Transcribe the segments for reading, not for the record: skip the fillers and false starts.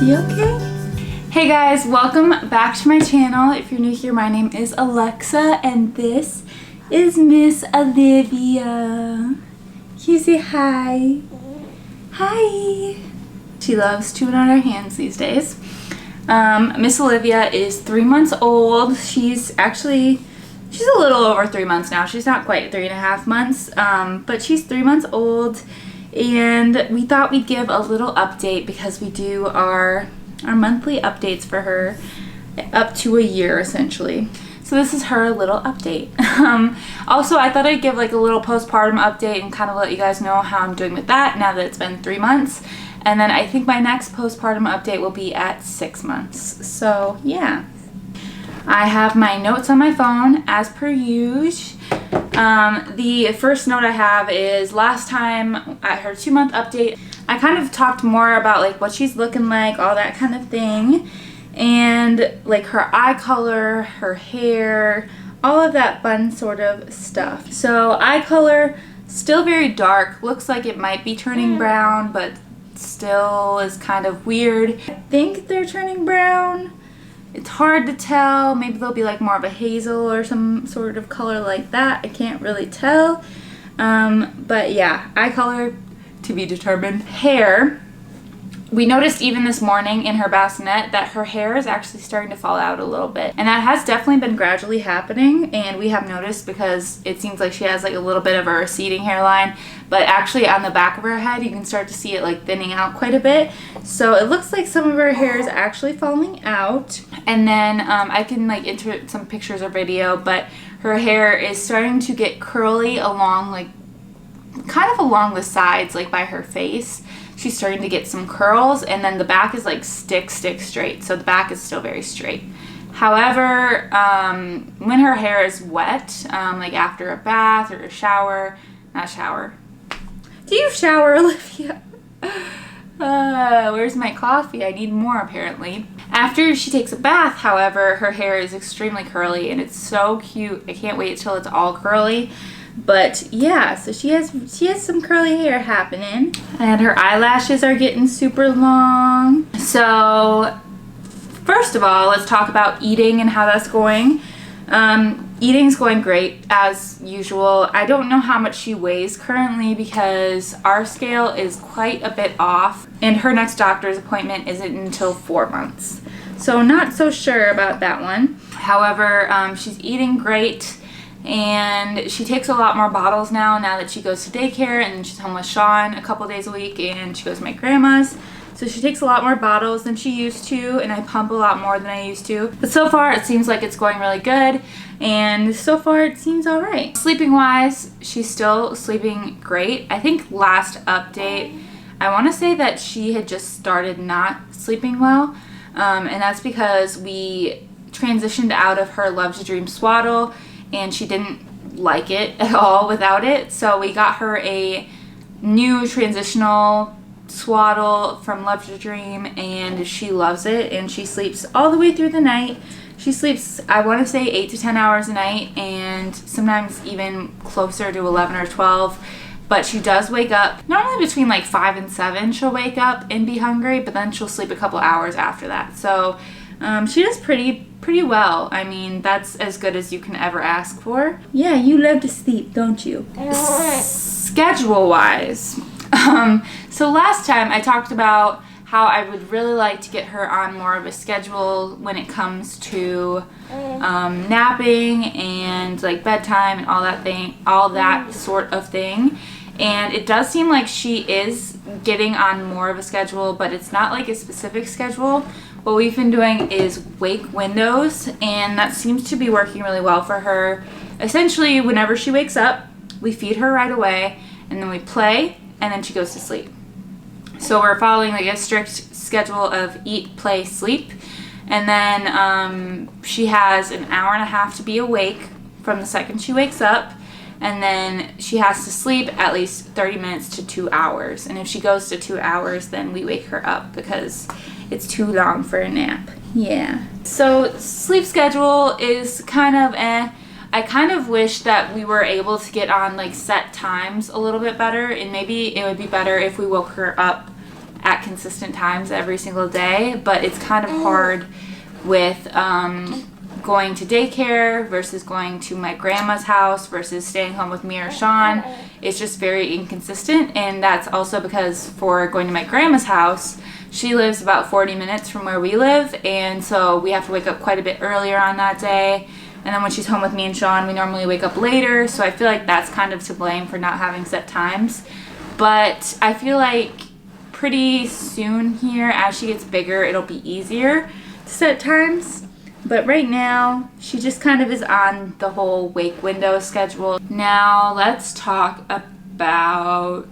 Okay? Hey guys, welcome back to my channel. If you're new here, my name is Alexa and this is Miss Olivia. Can you say hi? Hi. She loves chewing on her hands these days. Miss Olivia is 3 months old. She's a little over 3 months now. She's not quite 3.5 months, but she's 3 months old. And we thought we'd give a little update because we do our monthly updates for her up to a year essentially. So this is her little update. Also, I thought I'd give like a little postpartum update and kind of let you guys know how I'm doing with that now that it's been 3 months. And then I think my next postpartum update will be at 6 months. So yeah. I have my notes on my phone as per usual. The first note I have is last time at her 2-month update, I kind of talked more about like what she's looking like, all that kind of thing, and like her eye color, her hair, all of that fun sort of stuff. So eye color, still very dark, looks like it might be turning brown, but still is kind of weird. I think they're turning brown. It's hard to tell. Maybe they'll be like more of a hazel or some sort of color like that. I can't really tell. But yeah, eye color to be determined. Hair. We noticed even this morning in her bassinet that her hair is actually starting to fall out a little bit. And that has definitely been gradually happening, and we have noticed because it seems like she has like a little bit of a receding hairline, but actually on the back of her head you can start to see it like thinning out quite a bit. So it looks like some of her hair is actually falling out. And then I can like insert some pictures or video, but her hair is starting to get curly along like kind of along the sides, like by her face. She's starting to get some curls, and then the back is like stick straight, so the back is still very straight. However, when her hair is wet, like after a bath or a shower, not shower. Do you shower, Olivia? Where's my coffee? I need more apparently. After she takes a bath, however, her hair is extremely curly, and it's so cute. I can't wait till it's all curly. But yeah, so she has some curly hair happening, and her eyelashes are getting super long. So first of all, let's talk about eating and how that's going. Eating's going great as usual. I don't know how much she weighs currently because our scale is quite a bit off, and her next doctor's appointment isn't until 4 months. So not so sure about that one. However, she's eating great. And she takes a lot more bottles now that she goes to daycare, and then she's home with Sean a couple days a week, and she goes to my grandma's. So she takes a lot more bottles than she used to, and I pump a lot more than I used to. But so far it seems like it's going really good, and so far it seems all right. Sleeping wise, she's still sleeping great. I think last update, I want to say that she had just started not sleeping well, and that's because we transitioned out of her Love to Dream swaddle, and she didn't like it at all without it. So we got her a new transitional swaddle from Love to Dream, and she loves it, and she sleeps all the way through the night. She sleeps, I want to say 8 to 10 hours a night, and sometimes even closer to 11 or 12. But she does wake up, normally between like 5 and 7 she'll wake up and be hungry, but then she'll sleep a couple hours after that. So she does pretty well. I mean, that's as good as you can ever ask for. Yeah, you love to sleep, don't you? Schedule wise, so last time I talked about how I would really like to get her on more of a schedule when it comes to napping and like bedtime and all that sort of thing. And it does seem like she is getting on more of a schedule, but it's not like a specific schedule. What we've been doing is wake windows, and that seems to be working really well for her. Essentially, whenever she wakes up, we feed her right away, and then we play, and then she goes to sleep. So we're following like a strict schedule of eat, play, sleep. And then she has an hour and a half to be awake from the second she wakes up. And then she has to sleep at least 30 minutes to 2 hours. And if she goes to 2 hours, then we wake her up because it's too long for a nap. Yeah. So sleep schedule is kind of I kind of wish that we were able to get on like set times a little bit better, and maybe it would be better if we woke her up at consistent times every single day, but it's kind of hard with going to daycare versus going to my grandma's house versus staying home with me or Sean. It's just very inconsistent, and that's also because for going to my grandma's house, she lives about 40 minutes from where we live, and so we have to wake up quite a bit earlier on that day. And then when she's home with me and Sean, we normally wake up later, so I feel like that's kind of to blame for not having set times. But I feel like pretty soon here, as she gets bigger, it'll be easier to set times. But right now, she just kind of is on the whole wake window schedule. Now let's talk about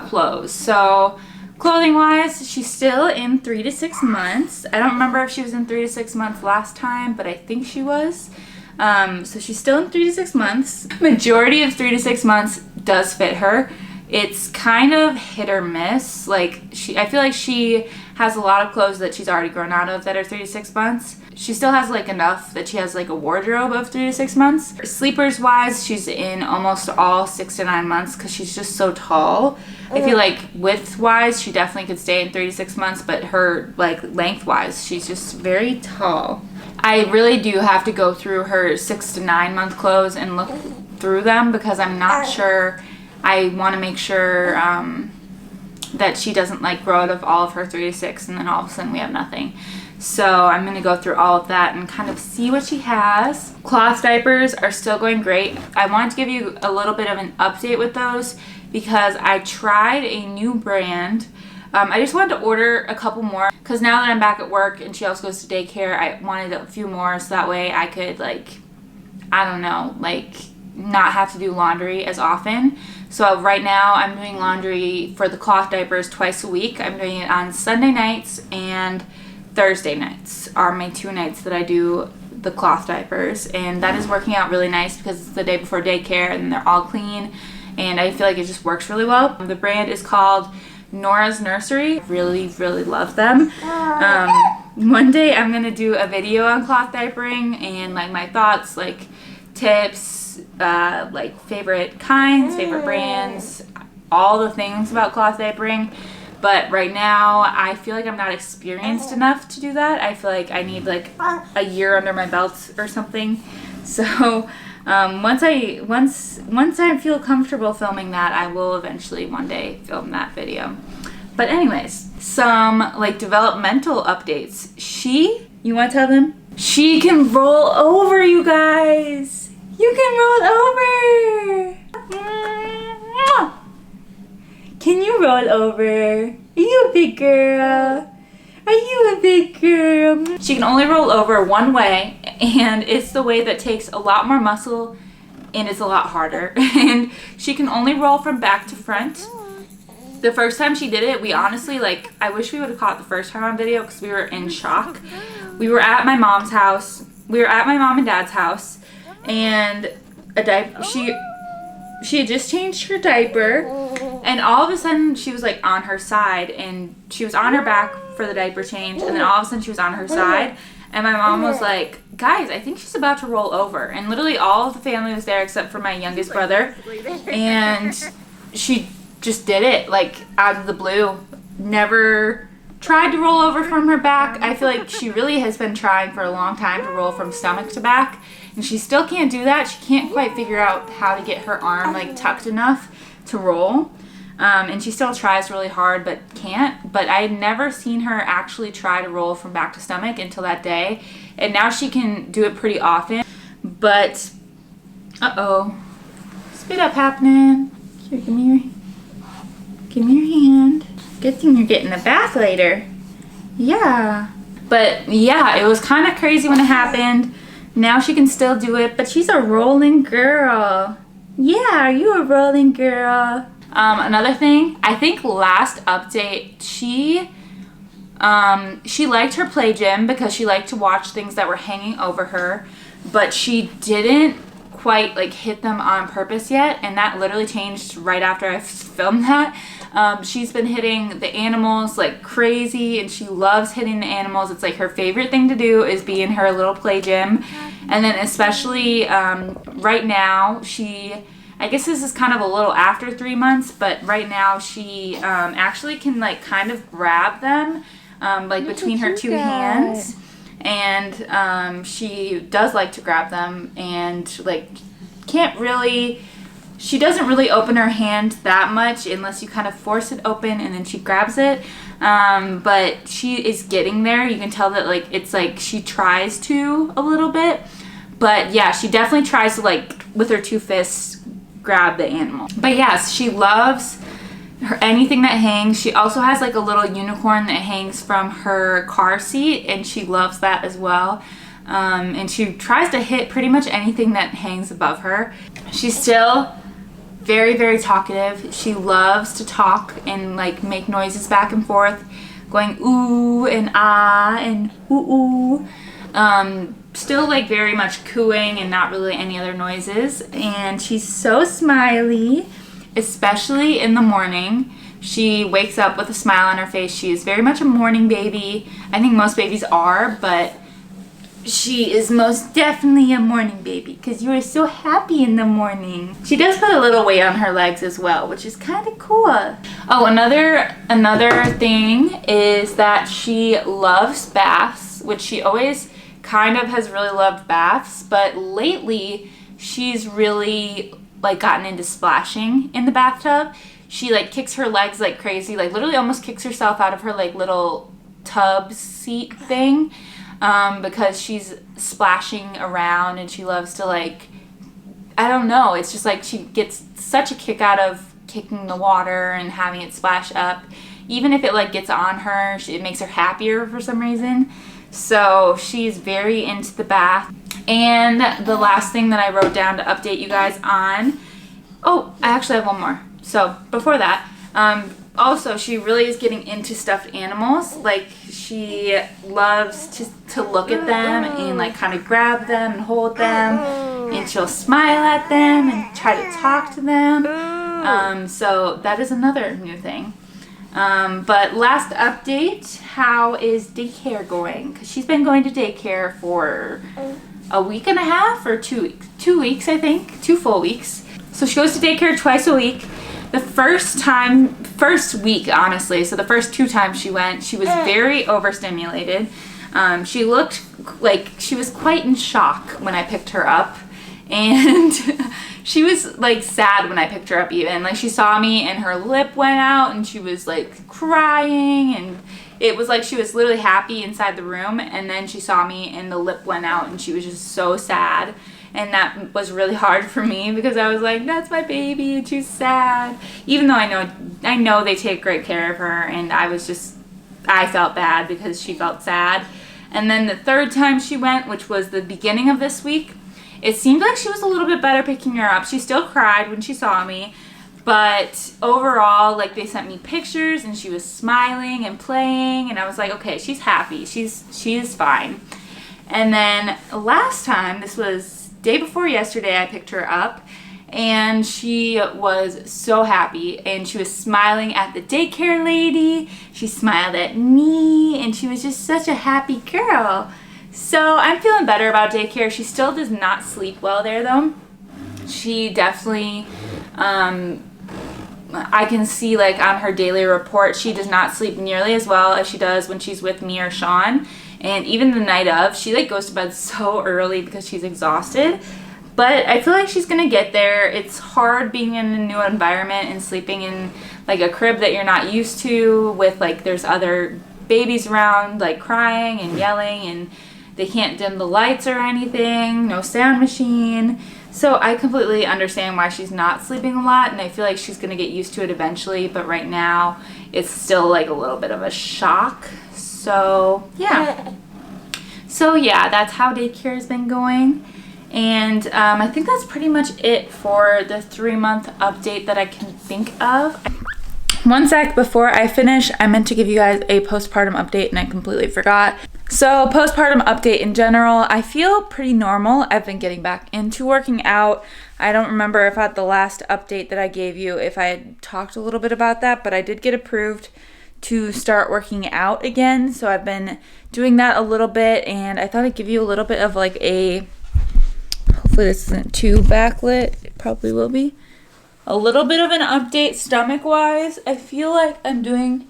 clothes. So clothing wise, she's still in 3 to 6 months. I don't remember if she was in 3 to 6 months last time, but I think she was. So she's still in 3 to 6 months. Majority of 3 to 6 months does fit her. It's kind of hit or miss. Like I feel like she has a lot of clothes that she's already grown out of that are 3 to 6 months. She still has like enough that she has like a wardrobe of 3 to 6 months. Sleepers wise, she's in almost all 6 to 9 months because she's just so tall. I feel like width wise, she definitely could stay in 3 to 6 months, but her like length wise, she's just very tall. I really do have to go through her 6 to 9 month clothes and look through them because I'm not sure. I want to make sure that she doesn't like grow out of all of her 3 to 6 and then all of a sudden we have nothing. So I'm going to go through all of that and kind of see what she has. Cloth diapers are still going great. I wanted to give you a little bit of an update with those because I tried a new brand. I just wanted to order a couple more because now that I'm back at work and she also goes to daycare, I wanted a few more so that way I could not have to do laundry as often. So right now I'm doing laundry for the cloth diapers twice a week. I'm doing it on Sunday nights and Thursday nights are my 2 nights that I do the cloth diapers, and that is working out really nice because it's the day before daycare and they're all clean, and I feel like it just works really well. The brand is called Nora's Nursery. I really love them. One day I'm gonna do a video on cloth diapering and like my thoughts, like tips, like favorite kinds, favorite brands, all the things about cloth diapering. But right now, I feel like I'm not experienced enough to do that. I feel like I need like a year under my belt or something. So once I feel comfortable filming that, I will eventually one day film that video. But anyways, some like developmental updates. You want to tell them? She can roll over, you guys. You can roll over. Can you roll over? Are you a big girl? Are you a big girl? She can only roll over one way, and it's the way that takes a lot more muscle and it's a lot harder. And she can only roll from back to front. The first time she did it, we honestly, like, I wish we would have caught the first time on video because we were in shock. We were at my mom's house. We were at my mom and dad's house, and she had just changed her diaper, and all of a sudden she was like on her side, and she was on her back for the diaper change, and then all of a sudden she was on her side, and my mom was like, guys, I think she's about to roll over. And literally all of the family was there except for my youngest brother, and she just did it like out of the blue. Never tried to roll over from her back. I feel like she really has been trying for a long time to roll from stomach to back, and she still can't do that. She can't quite figure out how to get her arm like tucked enough to roll, and she still tries really hard but can't. But I had never seen her actually try to roll from back to stomach until that day, and now she can do it pretty often. But spit up happening. Here, give me your hand. Good thing you're getting a bath later. Yeah. But yeah, it was kind of crazy when it happened. Now she can still do it, but she's a rolling girl. Yeah, you a rolling girl. Another thing, I think last update, she She liked her play gym because she liked to watch things that were hanging over her, but she didn't quite like hit them on purpose yet, and that literally changed right after I filmed that. She's been hitting the animals like crazy, and she loves hitting the animals. It's like her favorite thing to do is be in her little play gym. And then especially right now, I guess this is kind of a little after 3 months, but right now she actually can like kind of grab them like between her two hands. And she does like to grab them, and like she doesn't really open her hand that much unless you kind of force it open, and then she grabs it. But she is getting there. You can tell that like it's like she tries to a little bit, but yeah, she definitely tries to like with her two fists grab the animal. But yes, she loves anything that hangs. She also has like a little unicorn that hangs from her car seat, and she loves that as well. And she tries to hit pretty much anything that hangs above her. She's still very, very talkative. She loves to talk and like make noises back and forth, going ooh and ah and ooh ooh. Still like very much cooing and not really any other noises. And she's so smiley, especially in the morning. She wakes up with a smile on her face. She is very much a morning baby. I think most babies are, but she is most definitely a morning baby because you are so happy in the morning. She does put a little weight on her legs as well, which is kind of cool. Oh, another thing is that she loves baths, which she always kind of has really loved baths, but lately she's really like gotten into splashing in the bathtub. She like kicks her legs like crazy, like literally almost kicks herself out of her like little tub seat thing. Because she's splashing around, and she loves to like, I don't know, it's just like she gets such a kick out of kicking the water and having it splash up. Even if it like gets on her, it makes her happier for some reason. So she's very into the bath. And the last thing that I wrote down to update you guys on, oh, I actually have one more. So before that, also, she really is getting into stuffed animals. Like, she loves to look at them and, like, kind of grab them and hold them. And she'll smile at them and try to talk to them. So that is another new thing. But last update, how is daycare going? Because she's been going to daycare for a week and a half or 2 weeks. 2 weeks, I think. 2 full weeks. So she goes to daycare twice a week. The first week, honestly, so the first 2 times she went, she was very overstimulated. She looked like she was quite in shock when I picked her up. And she was like sad when I picked her up even. Like she saw me and her lip went out and she was like crying, and it was like she was literally happy inside the room, and then she saw me and the lip went out and she was just so sad. And that was really hard for me because I was like, that's my baby and she's sad. Even though I know they take great care of her, and I felt bad because she felt sad. And then the third time she went, which was the beginning of this week, it seemed like she was a little bit better picking her up. She still cried when she saw me, but overall, like they sent me pictures and she was smiling and playing, and I was like, okay, she's happy. She is fine. And then last time, this was day before yesterday, I picked her up, and she was so happy, and she was smiling at the daycare lady. She smiled at me, and she was just such a happy girl. So I'm feeling better about daycare. She still does not sleep well there though. She definitely, I can see like on her daily report, she does not sleep nearly as well as she does when she's with me or Sean. And even the night of, she like goes to bed so early because she's exhausted. But I feel like she's gonna get there. It's hard being in a new environment and sleeping in like a crib that you're not used to, with like there's other babies around like crying and yelling, and they can't dim the lights or anything, no sound machine. So I completely understand why she's not sleeping a lot, and I feel like she's gonna get used to it eventually, but right now it's still like a little bit of a shock. So yeah, that's how daycare has been going. And I think that's pretty much it for the 3-month update that I can think of. One sec, before I finish, I meant to give you guys a postpartum update and I completely forgot. So postpartum update in general, I feel pretty normal. I've been getting back into working out. I don't remember if at the last update that I gave you, if I had talked a little bit about that, but I did get approved to start working out again. So I've been doing that a little bit, and I thought I'd give you a little bit of like a, hopefully this isn't too backlit, it probably will be, a little bit of an update stomach wise. I feel like I'm doing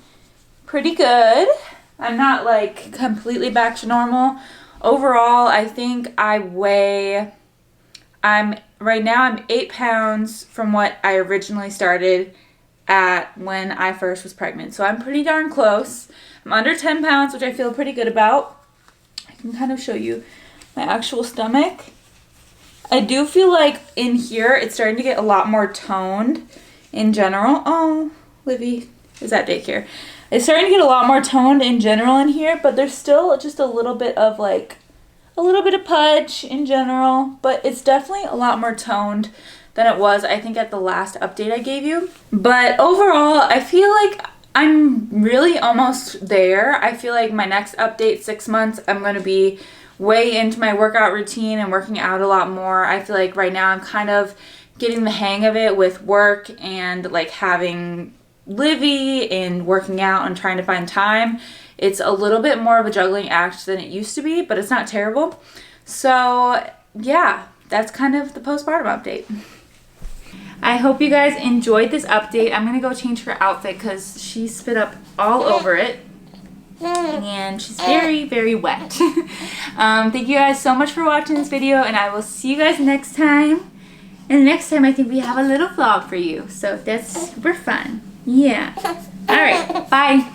pretty good. I'm not like completely back to normal. Overall, I think right now I'm 8 pounds from what I originally started at when I first was pregnant. So I'm pretty darn close. I'm under 10 pounds, which I feel pretty good about. I can kind of show you my actual stomach. I do feel like in here it's starting to get a lot more toned in general. Oh, Livy is at daycare. It's starting to get a lot more toned in general in here, but there's still just a little bit of like, a little bit of pudge in general, but it's definitely a lot more toned than it was, I think, at the last update I gave you. But overall, I feel like I'm really almost there. I feel like my next update, 6 months, I'm going to be way into my workout routine and working out a lot more. I feel like right now I'm kind of getting the hang of it with work and like having Livy and working out and trying to find time. It's a little bit more of a juggling act than it used to be, but it's not terrible. So yeah, that's kind of the postpartum update. I hope you guys enjoyed this update. I'm gonna go change her outfit because she spit up all over it and she's very, very wet. Thank you guys so much for watching this video, and I will see you guys next time. And next time I think we have a little vlog for you, so that's super fun. Yeah. All right, bye.